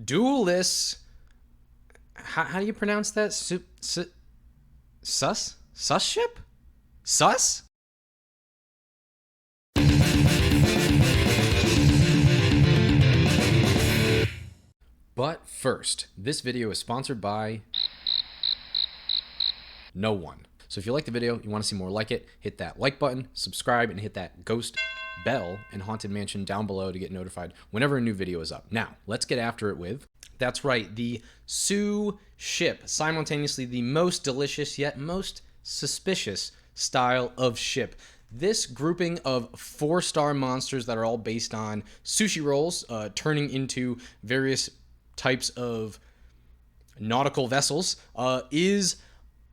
Duelist. How do you pronounce that? Suship? Sus? But first, this video is sponsored by no one. So if you like the video, you want to see more like it, hit that like button, subscribe, and hit that ghost bell and Haunted Mansion down below to get notified whenever a new video is up. Now, let's get after it with, that's right, the Suship, simultaneously the most delicious yet most suspicious style of ship. This grouping of 4-star monsters that are all based on sushi rolls, turning into various types of nautical vessels, is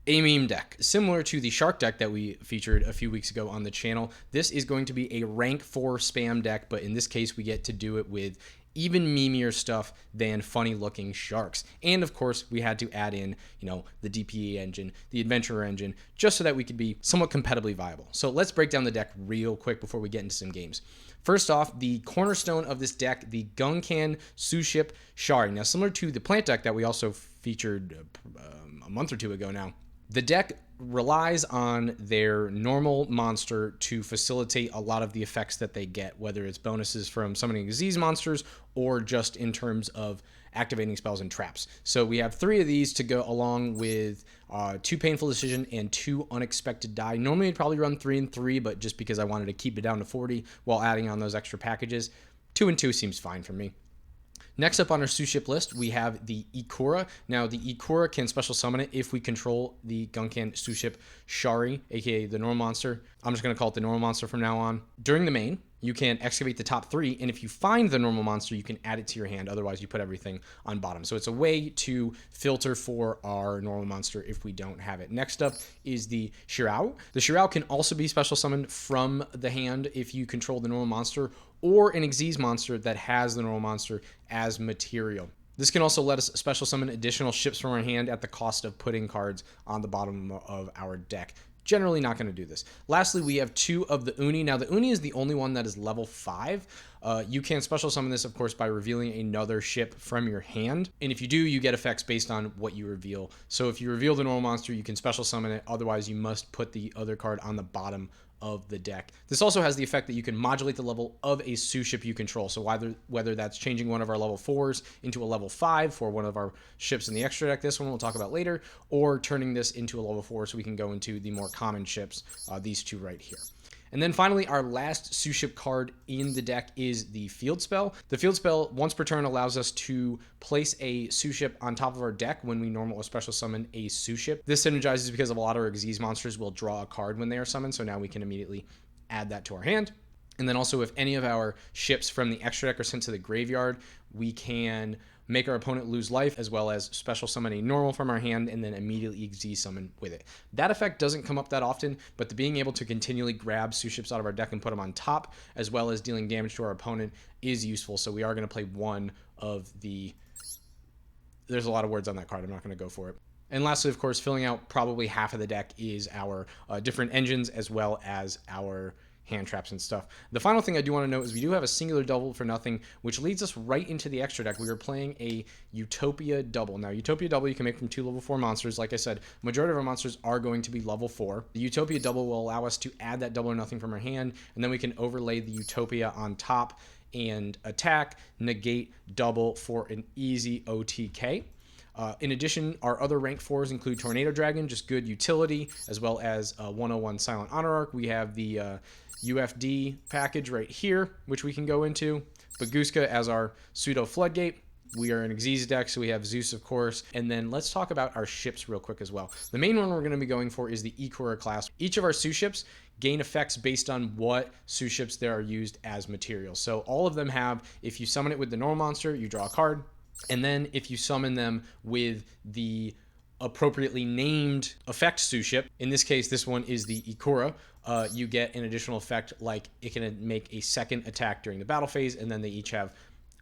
a meme deck. Similar to the shark deck that we featured a few weeks ago on the channel, this is going to be a rank 4 spam deck, but in this case we get to do it with even memeier stuff than funny looking sharks. And of course we had to add in, the DPE engine, the adventurer engine, just so that we could be somewhat competitively viable. So let's break down the deck real quick before we get into some games. First off, the cornerstone of this deck, the Gunkan Suship Shari. Now, similar to the plant deck that we also featured a month or two ago now, the deck relies on their normal monster to facilitate a lot of the effects that they get, whether it's bonuses from summoning disease monsters or just in terms of activating spells and traps. So we have 3 of these to go along with 2 Painful Decision and 2 Unexpected Die. Normally I'd probably run 3 and 3, but just because I wanted to keep it down to 40 while adding on those extra packages, 2 and 2 seems fine for me. Next up on our Suship list, we have the Ikura. Now, the Ikura can special summon it if we control the Gunkan Suship Shari, aka the normal monster. I'm just going to call it the normal monster from now on. During the main, you can excavate the top 3, and if you find the normal monster, you can add it to your hand. Otherwise, you put everything on bottom. So it's a way to filter for our normal monster if we don't have it. Next up is the Shirao. The Shirao can also be special summoned from the hand if you control the normal monster, or an Xyz monster that has the normal monster as material. This can also let us special summon additional ships from our hand at the cost of putting cards on the bottom of our deck. Generally not going to do this. Lastly, we have 2 of the Uni. Now, the Uni is the only one that is level 5. You can special summon this, of course, by revealing another ship from your hand. And if you do, you get effects based on what you reveal. So if you reveal the normal monster, you can special summon it. Otherwise, you must put the other card on the bottom of the deck. This also has the effect that you can modulate the level of a Suship you control. So whether that's changing one of our level 4s into a level 5 for one of our ships in the extra deck, this one we'll talk about later, or turning this into a level 4 so we can go into the more common ships, these 2 right here. And then finally, our last Suship card in the deck is the Field Spell. The Field Spell, once per turn, allows us to place a Suship on top of our deck when we normal or special summon a Suship. This synergizes because of a lot of our Xyz monsters will draw a card when they are summoned, so now we can immediately add that to our hand. And then also, if any of our ships from the extra deck are sent to the graveyard, we can make our opponent lose life, as well as special summon a normal from our hand and then immediately Xyz summon with it. That effect doesn't come up that often, but the being able to continually grab Suships out of our deck and put them on top, as well as dealing damage to our opponent, is useful. So we are going to play one of the... There's a lot of words on that card. I'm not going to go for it. And lastly, of course, filling out probably half of the deck is our different engines, as well as our hand traps and stuff. The final thing I do want to note is we do have a singular double for nothing, which leads us right into the extra deck. We are playing a Utopia double. Now, Utopia double you can make from 2 level 4 monsters. Like I said, majority of our monsters are going to be level 4. The Utopia double will allow us to add that double or nothing from our hand, and then we can overlay the Utopia on top and attack, negate, double for an easy OTK. In addition, our other rank 4s include Tornado Dragon, just good utility, as well as 101 Silent Honor Arc. We have the UFD package right here, which we can go into. Baguska as our pseudo floodgate. We are an Xyz deck, so we have Zeus, of course. And then let's talk about our ships real quick as well. The main one we're going to be going for is the Ikura class. Each of our Suships gain effects based on what Suships there are used as materials. So all of them have, if you summon it with the normal monster, you draw a card. And then if you summon them with the appropriately named effect Suship, in this case, this one is the Ikura, you get an additional effect like it can make a second attack during the battle phase, and then they each have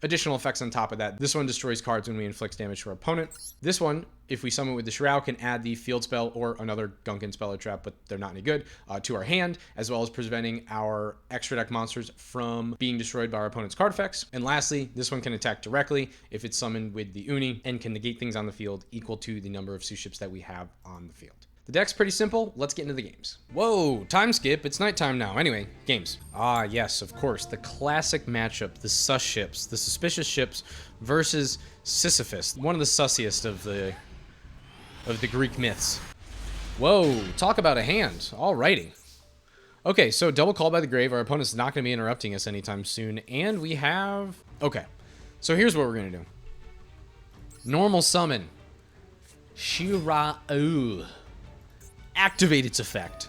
additional effects on top of that. This one destroys cards when we inflict damage to our opponent. This one, if we summon with the Shaddoll, can add the field spell or another Gunkin spell or trap, but they're not any good, to our hand, as well as preventing our extra deck monsters from being destroyed by our opponent's card effects. And lastly, this one can attack directly if it's summoned with the Uni and can negate things on the field equal to the number of Suships that we have on the field. The deck's pretty simple. Let's get into the games. Whoa, time skip. It's nighttime now. Anyway, games. Ah, yes, of course. The classic matchup, the Suships, the suspicious ships versus Sisyphus, one of the sussiest of the Greek myths. Whoa, talk about a hand. Alrighty. Okay, so double call by the grave. Our opponent's not going to be interrupting us anytime soon. And we have... Okay, so here's what we're going to do. Normal summon. Shirao. Activate its effect.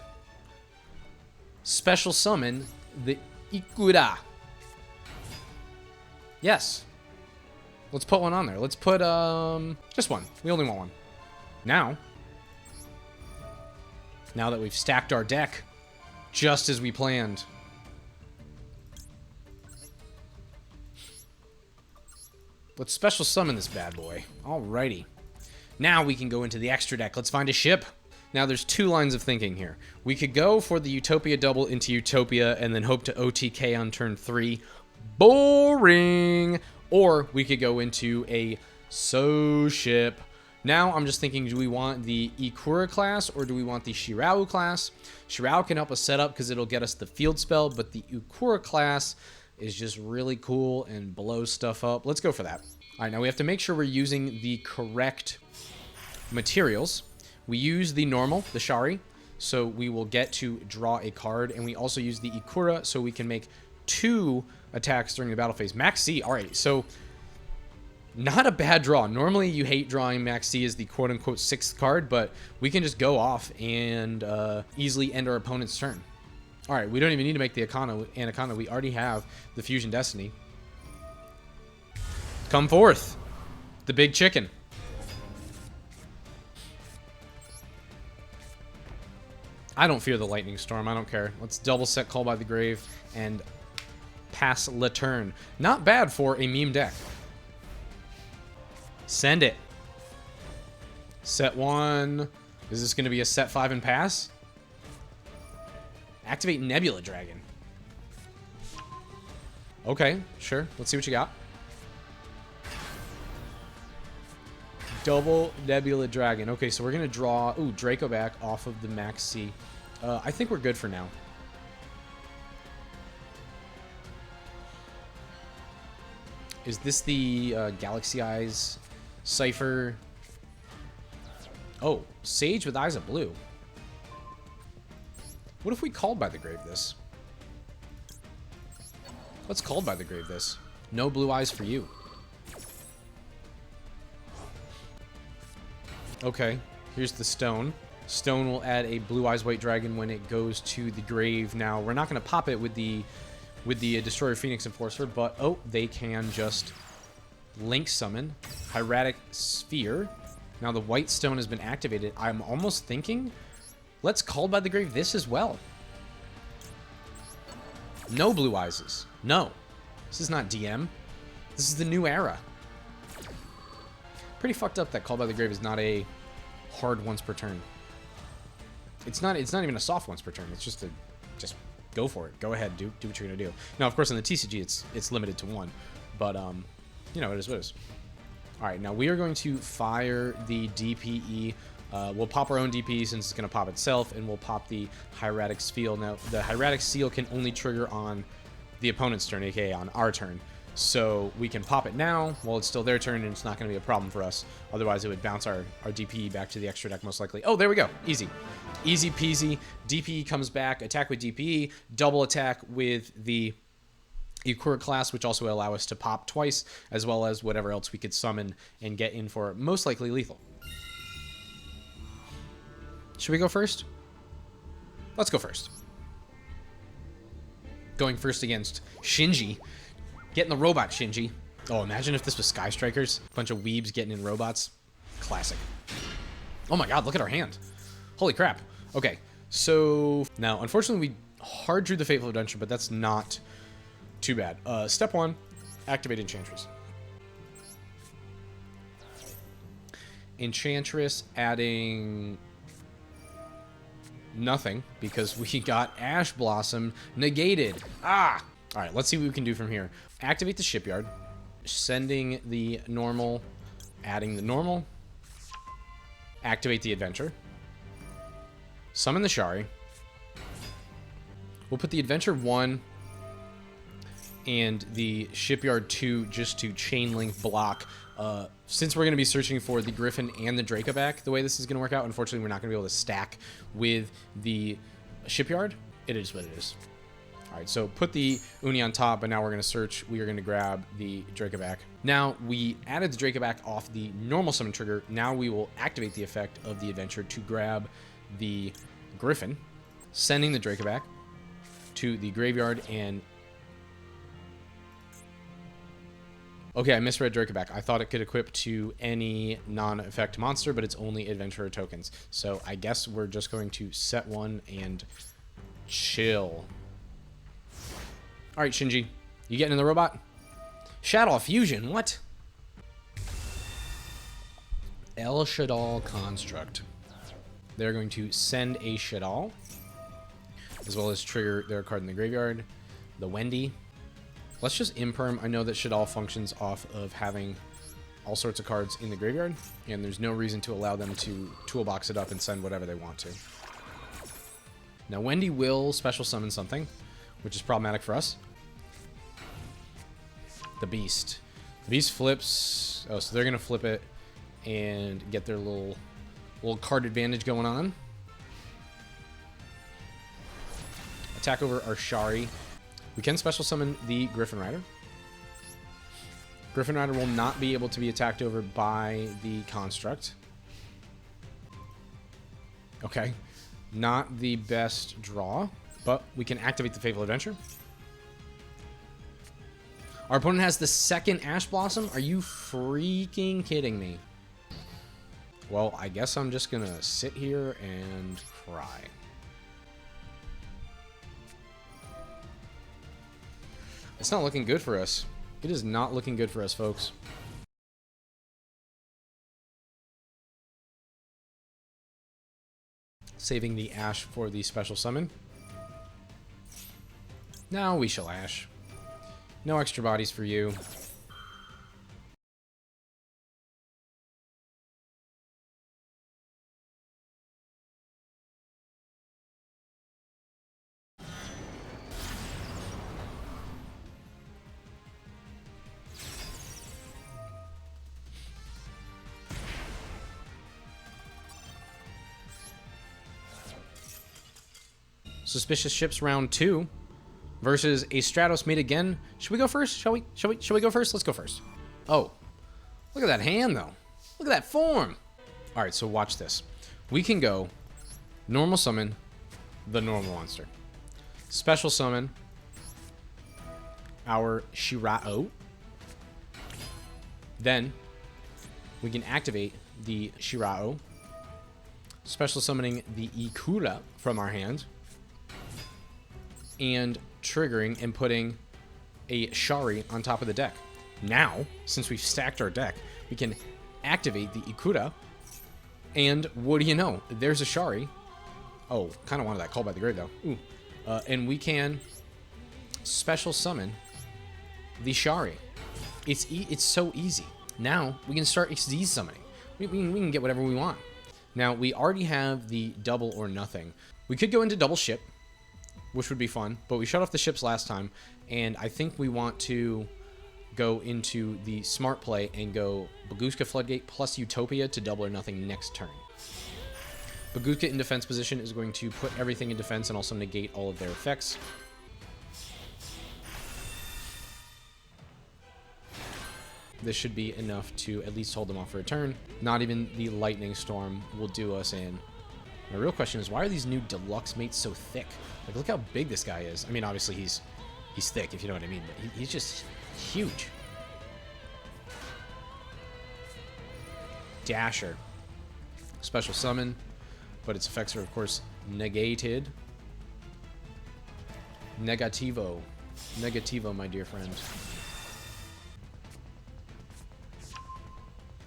Special summon the Ikura. Yes. Let's put one on there. Let's put just one. We only want one. Now that we've stacked our deck just as we planned. Let's special summon this bad boy. Alrighty. Now we can go into the extra deck. Let's find a ship. Now, there's two lines of thinking here. We could go for the Utopia double into Utopia and then hope to OTK on turn 3. Boring! Or we could go into a Suship. Now, I'm just thinking, do we want the Ikura class or do we want the Shirao class? Shirao can help us set up because it'll get us the field spell, but the Ikura class is just really cool and blows stuff up. Let's go for that. All right, now we have to make sure we're using the correct materials. We use the normal, the Shari, so we will get to draw a card, and we also use the Ikura, so we can make 2 attacks during the battle phase. Max C, all right, so not a bad draw. Normally, you hate drawing Max C as the quote-unquote 6th card, but we can just go off and easily end our opponent's turn. All right, we don't even need to make the Anaconda. We already have the Fusion Destiny. Come forth, the big chicken. I don't fear the lightning storm. I don't care. Let's double set Call by the Grave and pass le turn. Not bad for a meme deck. Send it. Set 1. Is this going to be a set 5 and pass? Activate Nebula Dragon. Okay, sure. Let's see what you got. Double Nebula Dragon. Okay, so we're going to draw... Ooh, Draco back off of the Max C. I think we're good for now. Is this the Galaxy Eyes Cypher? Oh, Sage with Eyes of Blue. What if we called by the grave this? Let's called by the grave this. No blue eyes for you. Okay, here's the stone. Stone will add a blue eyes white dragon when it goes to the grave. Now, we're not going to pop it with the Destroyer Phoenix Enforcer, but oh, they can just link summon Hieratic Sphere. Now the white stone has been activated. I'm almost thinking, let's call by the grave this as well. No blue eyes. No. This is not DM. This is the new era. Pretty fucked up that Call by the Grave is not a hard once per turn. It's not even a soft once per turn. It's just go for it. Go ahead, do what you're gonna do. Now, of course, in the TCG, it's limited to 1, but you know, it is what it is. All right, now we are going to fire the DPE. We'll pop our own DPE since it's gonna pop itself, and we'll pop the Hieratic Seal. Now, the Hieratic Seal can only trigger on the opponent's turn, aka on our turn. So we can pop it now while it's still their turn, and it's not going to be a problem for us. Otherwise, it would bounce our DPE back to the extra deck most likely. Oh, there we go. Easy. Easy peasy. DPE comes back. Attack with DPE. Double attack with the Ikura class, which also would allow us to pop twice, as well as whatever else we could summon and get in for most likely lethal. Should we go first? Let's go first. Going first against Shinji. Getting the robot, Shinji. Oh, imagine if this was Sky Strikers. Bunch of weebs getting in robots. Classic. Oh my god, look at our hand. Holy crap. Okay, so now, unfortunately, we hard drew the Fateful Adventure, but that's not too bad. Step 1, Activate Enchantress. Enchantress adding nothing because we got Ash Blossom negated. Ah! All right, let's see what we can do from here. Activate the Shipyard, sending the normal, adding the normal, activate the Adventure, summon the Shari. We'll put the Adventure 1 and the Shipyard 2 just to chain link block. Since we're going to be searching for the Griffin and the Dracoback, the way this is going to work out, unfortunately, we're not going to be able to stack with the Shipyard. It is what it is. All right, so put the Uni on top, but now we're going to search. We are going to grab the Dracoback. Now, we added the Dracoback off the normal summon trigger. Now we will activate the effect of the Adventure to grab the Griffin, sending the Dracoback to the graveyard and... Okay, I misread Dracoback. I thought it could equip to any non-effect monster, but it's only adventurer tokens. So I guess we're just going to set one and chill. All right, Shinji, you getting in the robot? Shaddoll Fusion, what? El Shaddoll Construct. They're going to send a Shaddoll, as well as trigger their card in the graveyard. The Wendy. Let's just imperm. I know that Shaddoll functions off of having all sorts of cards in the graveyard, and there's no reason to allow them to toolbox it up and send whatever they want to. Now, Wendy will special summon something, which is problematic for us. The Beast. The Beast flips. Oh, so they're going to flip it and get their little card advantage going on. Attack over our Shari. We can special summon the Griffin Rider. Griffin Rider will not be able to be attacked over by the construct. Okay. Not the best draw, but we can activate the Fateful Adventure. Our opponent has the second Ash Blossom. Are you freaking kidding me? Well, I guess I'm just going to sit here and cry. It's not looking good for us. It is not looking good for us, folks. Saving the Ash for the special summon. Now we shall Ash. No extra bodies for you. Suspicious Ships round 2 versus a Stratos mate again. Should we go first? Shall we go first? Let's go first. Oh, look at that hand though. Look at that form. All right, so watch this. We can go normal summon the normal monster. Special summon our Shirao. Then we can activate the Shirao. Special summoning the Ikura from our hand. And triggering and putting a Shari on top of the deck. Now, since we've stacked our deck, we can activate the Ikura. And what do you know? There's a Shari. Oh, kind of wanted that Call by the Grave, though. Ooh. And we can special summon the Shari. It's so easy. Now, we can start XD summoning. We can get whatever we want. Now, we already have the double or nothing. We could go into double ship, which would be fun, but we shut off the ships last time, and I think we want to go into the smart play and go Baguska Floodgate plus Utopia to double or nothing next turn. Baguska in defense position is going to put everything in defense and also negate all of their effects. This should be enough to at least hold them off for a turn. Not even the Lightning Storm will do us in. My real question is, why are these new deluxe mates so thick? Like, look how big this guy is. I mean, obviously he's thick, if you know what I mean, but he's just huge. Dasher. Special summon, but its effects are, of course, negated. Negativo. Negativo, my dear friend.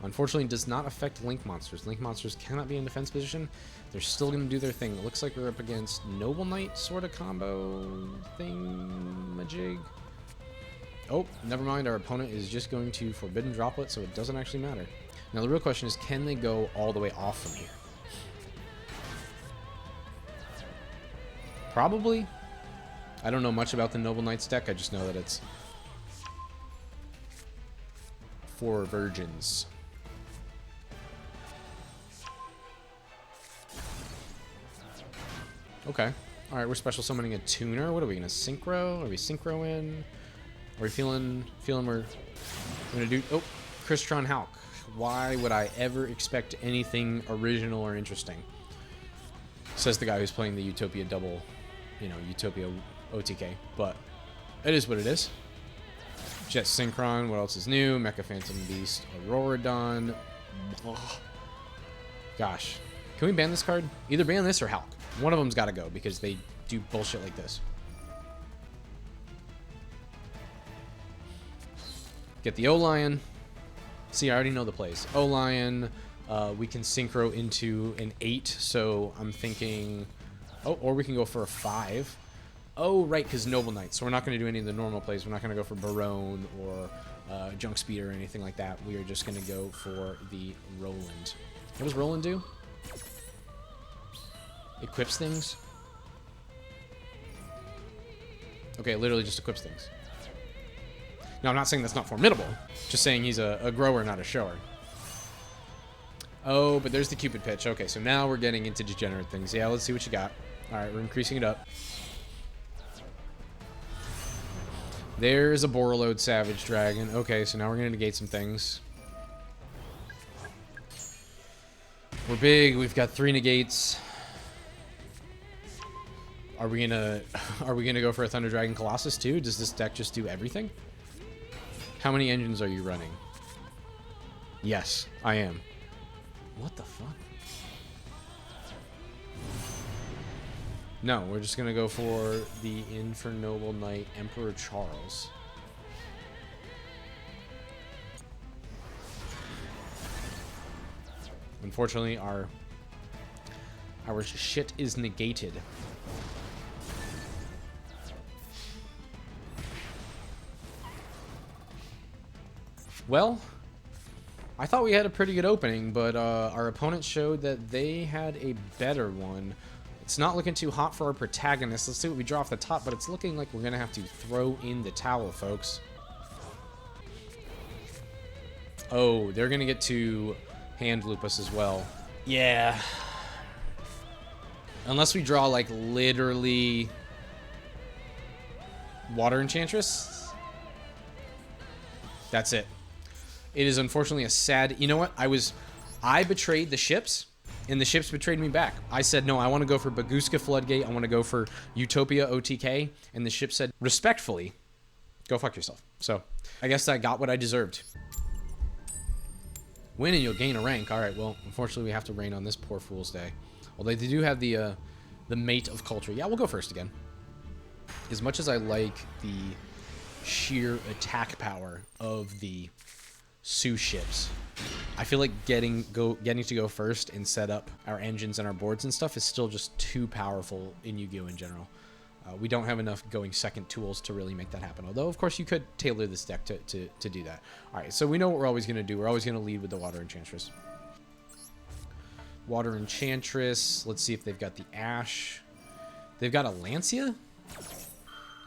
Unfortunately, it does not affect Link monsters. Link monsters cannot be in defense position. They're still going to do their thing. It looks like we're up against Noble Knight sort of combo thing, majig. Oh, never mind. Our opponent is just going to Forbidden Droplet, so it doesn't actually matter. Now, the real question is, can they go all the way off from here? Probably. I don't know much about the Noble Knight's deck. I just know that it's 4 virgins. Okay. Alright, we're special summoning a tuner. What are we going to synchro? Are we synchro in? Are we feeling we're going to do... Oh, Crystron Halq. Why would I ever expect anything original or interesting? Says the guy who's playing the Utopia double, you know, Utopia OTK. But it is what it is. Jet Synchron. What else is new? Mecha Phantom Beast. Auroradon. Ugh. Gosh. Can we ban this card? Either ban this or Halq. One of them's got to go because they do bullshit like this. Get the O-Lion. See, I already know the plays. O-Lion. We can synchro into an 8, so I'm thinking... Oh, or we can go for a 5. Oh, right, because Noble Knight. So we're not going to do any of the normal plays. We're not going to go for Barone or Junk Speeder or anything like that. We are just going to go for the Roland. What does Roland do? Equips things? Okay, it literally just equips things. Now, I'm not saying that's not formidable. Just saying he's a grower, not a shower. Oh, but there's the Cupid pitch. Okay, so now we're getting into degenerate things. Yeah, let's see what you got. All right, we're increasing it up. There's a Borreload Savage Dragon. Okay, so now we're going to negate some things. We're big. We've got 3 negates. Are we gonna go for a Thunder Dragon Colossus too? Does this deck just do everything? How many engines are you running? Yes, I am. What the fuck? No, we're just gonna go for the Infernoble Knight Emperor Charles. Unfortunately, our shit is negated. Well, I thought we had a pretty good opening, but our opponent showed that they had a better one. It's not looking too hot for our protagonist. Let's see what we draw off the top, but it's looking like we're going to have to throw in the towel, folks. Oh, they're going to get to hand loop us as well. Yeah. Unless we draw, like, literally Water Enchantress. That's it. It is unfortunately a sad... You know what? I betrayed the ships, and the ships betrayed me back. I said, no, I want to go for Baguska Floodgate. I want to go for Utopia OTK. And the ship said, respectfully, go fuck yourself. So, I guess I got what I deserved. Win and you'll gain a rank. All right, well, unfortunately, we have to rain on this poor fool's day. Although they do have the Mate of Culture. Yeah, we'll go first again. As much as I like the sheer attack power of the Suships, I feel like getting to go first and set up our engines and our boards and stuff is still just too powerful in Yu-Gi-Oh! In general. We don't have enough going second tools to really make that happen. Although, of course, you could tailor this deck to do that. All right, so we know what we're always going to do. We're always going to lead with the Water Enchantress. Water Enchantress. Let's see if they've got the Ash. They've got a Lancia?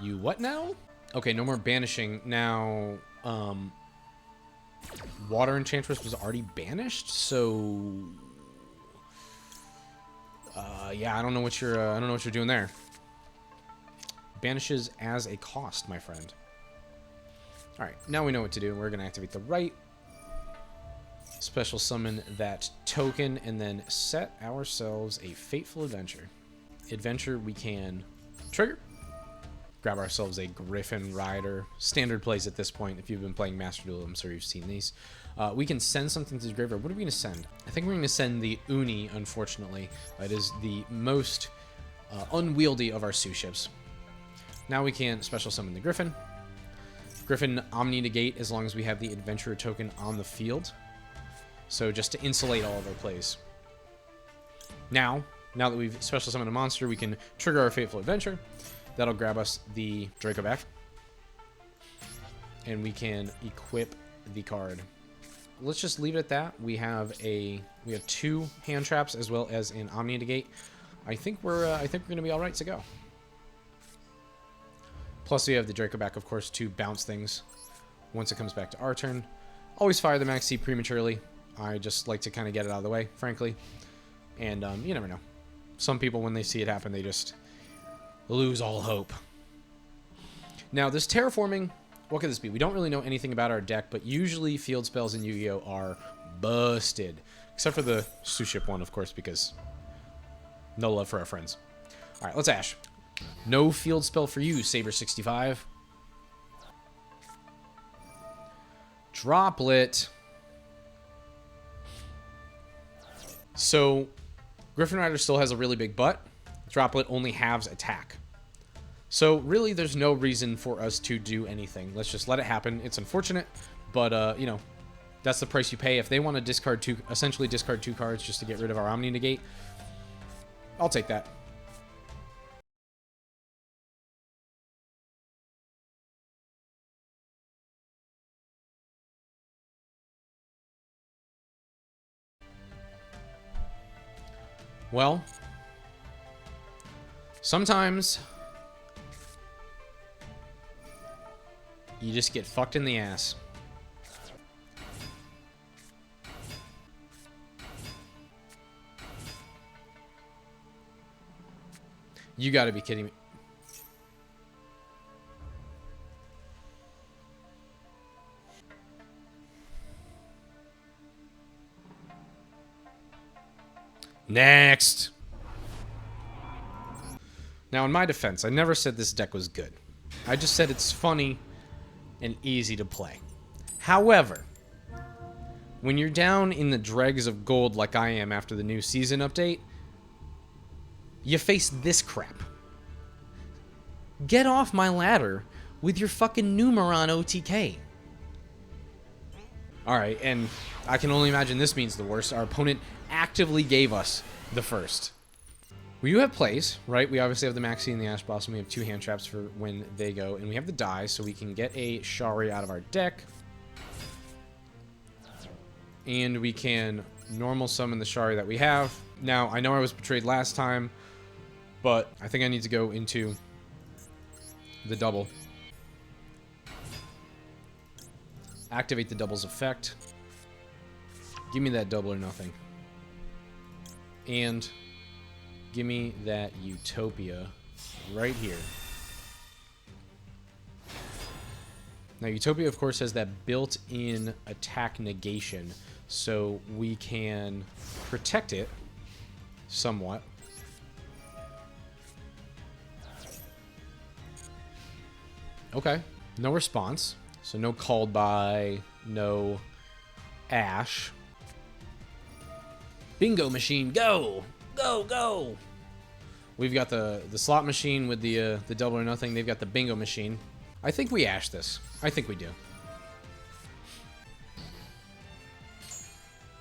You what now? Okay, no more banishing. Now, Water Enchantress was already banished, so yeah, I don't know what you're doing there. Banishes as a cost, my friend. All right, now we know what to do. We're gonna activate the right, special summon that token, and then set ourselves a Fateful Adventure. Adventure we can trigger. Grab ourselves a Griffin Rider. Standard plays at this point. If you've been playing Master Duel, I'm sure you've seen these. We can send something to the graveyard. What are we going to send? I think we're going to send the Uni, unfortunately. It is the most unwieldy of our Suships. Now we can special summon the Griffin. Griffin Omni negate as long as we have the Adventurer token on the field. So just to insulate all of our plays. Now that we've special summoned a monster, we can trigger our Fateful Adventure. That'll grab us the Draco back. And we can equip the card. Let's just leave it at that. We have 2 hand traps as well as an Omni Negate. I think we're gonna be all right to go. Plus we have the Draco back, of course, to bounce things once it comes back to our turn. Always fire the Max C prematurely. I just like to kind of get it out of the way, frankly. And you never know. Some people, when they see it happen, they just lose all hope. Now, this terraforming, what could this be? We don't really know anything about our deck, but usually field spells in Yu-Gi-Oh! Are busted. Except for the Suship one, of course, because no love for our friends. All right, let's Ash. No field spell for you, Saber65. Droplet. So, Griffin Rider still has a really big butt. Droplet only halves attack. So, really, there's no reason for us to do anything. Let's just let it happen. It's unfortunate, but, you know, that's the price you pay. If they want to discard essentially discard 2 cards just to get rid of our Omni Negate, I'll take that. Well, sometimes you just get fucked in the ass. You gotta be kidding me. Next. Now, in my defense, I never said this deck was good. I just said it's funny and easy to play. However, when you're down in the dregs of gold like I am after the new season update, you face this crap. Get off my ladder with your fucking Numeron OTK. Alright, and I can only imagine this means the worst. Our opponent actively gave us the first. We do have plays, right? We obviously have the Maxi and the Ash Blossom. We have 2 hand traps for when they go. And we have the die, so we can get a Shari out of our deck. And we can normal summon the Shari that we have. Now, I know I was betrayed last time, but I think I need to go into the double. Activate the double's effect. Give me that double or nothing. And give me that Utopia right here. Now, Utopia, of course, has that built-in attack negation, so we can protect it somewhat. Okay, no response. So no called by, no Ash. Bingo machine, go! Go, go! We've got the slot machine with the double or nothing. They've got the bingo machine. I think we Ash this. I think we do.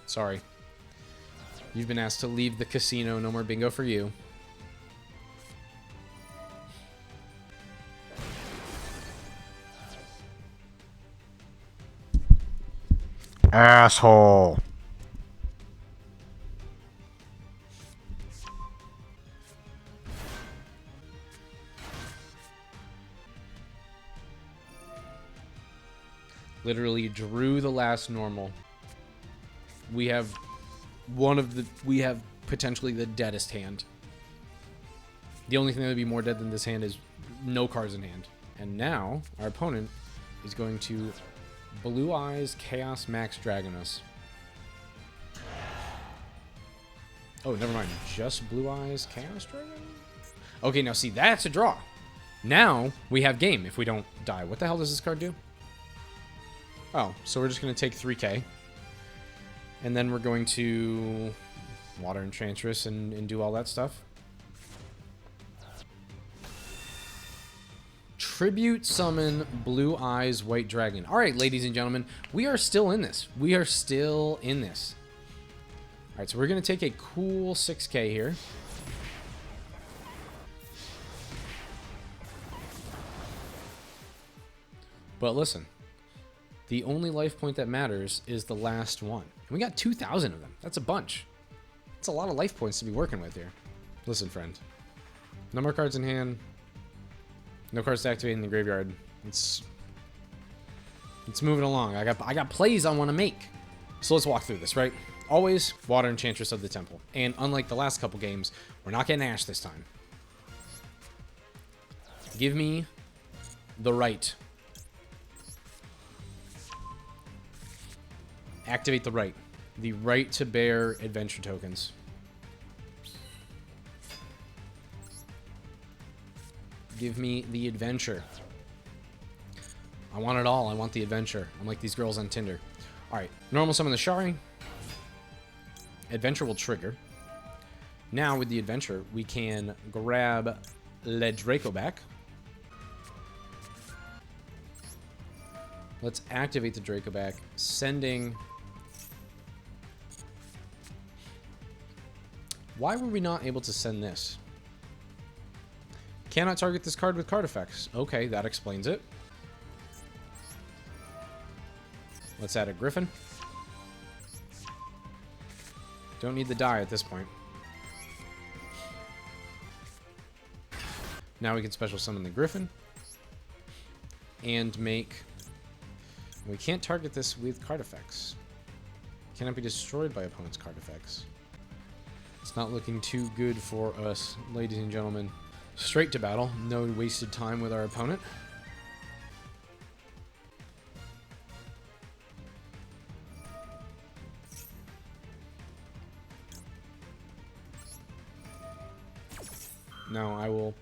Sorry. You've been asked to leave the casino. No more bingo for you. Asshole. Literally drew the last normal. We have potentially the deadest hand. The only thing that would be more dead than this hand is no cards in hand. And now our opponent is going to Blue Eyes Chaos Max Dragon us. Oh, never mind. Just Blue Eyes Chaos Dragon? Okay, now see, that's a draw. Now we have game if we don't die. What the hell does this card do? Oh, so we're just going to take 3k. And then we're going to Water Enchantress and do all that stuff. Tribute summon Blue Eyes White Dragon. All right, ladies and gentlemen, we are still in this. We are still in this. All right, so we're going to take a cool 6K here. But listen, the only life point that matters is the last one. And we got 2,000 of them. That's a bunch. That's a lot of life points to be working with here. Listen, friend. No more cards in hand. No cards to activate in the graveyard. It's moving along. I got plays I want to make. So let's walk through this, right? Always Water Enchantress of the Temple. And unlike the last couple games, we're not getting Ash this time. Give me the right. Activate the right. The right to bear adventure tokens. Give me the adventure. I want it all. I want the adventure. I'm like these girls on Tinder. Alright. Normal summon the Shari. Adventure will trigger. Now with the adventure, we can grab Le Draco back. Let's activate the Draco back, sending... Why were we not able to send this? Cannot target this card with card effects. Okay, that explains it. Let's add a Griffin. Don't need the die at this point. Now we can special summon the Griffin. And make... We can't target this with card effects. Cannot be destroyed by opponent's card effects. It's not looking too good for us, ladies and gentlemen. Straight to battle. No wasted time with our opponent. Now I will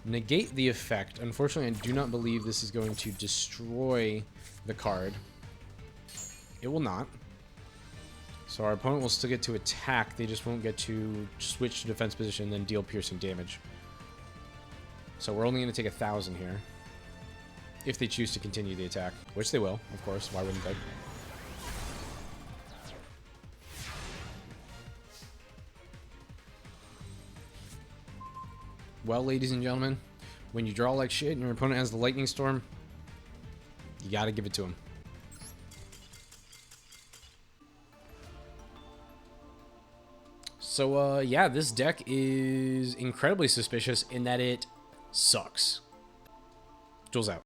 negate the effect. Unfortunately, I do not believe this is going to destroy the card. It will not. So our opponent will still get to attack. They just won't get to switch to defense position and then deal piercing damage. So we're only going to take 1,000 here. If they choose to continue the attack. Which they will, of course. Why wouldn't they? Well, ladies and gentlemen, when you draw like shit and your opponent has the Lightning Storm, you gotta give it to him. So, yeah, this deck is incredibly suspicious in that it sucks. Duel's out.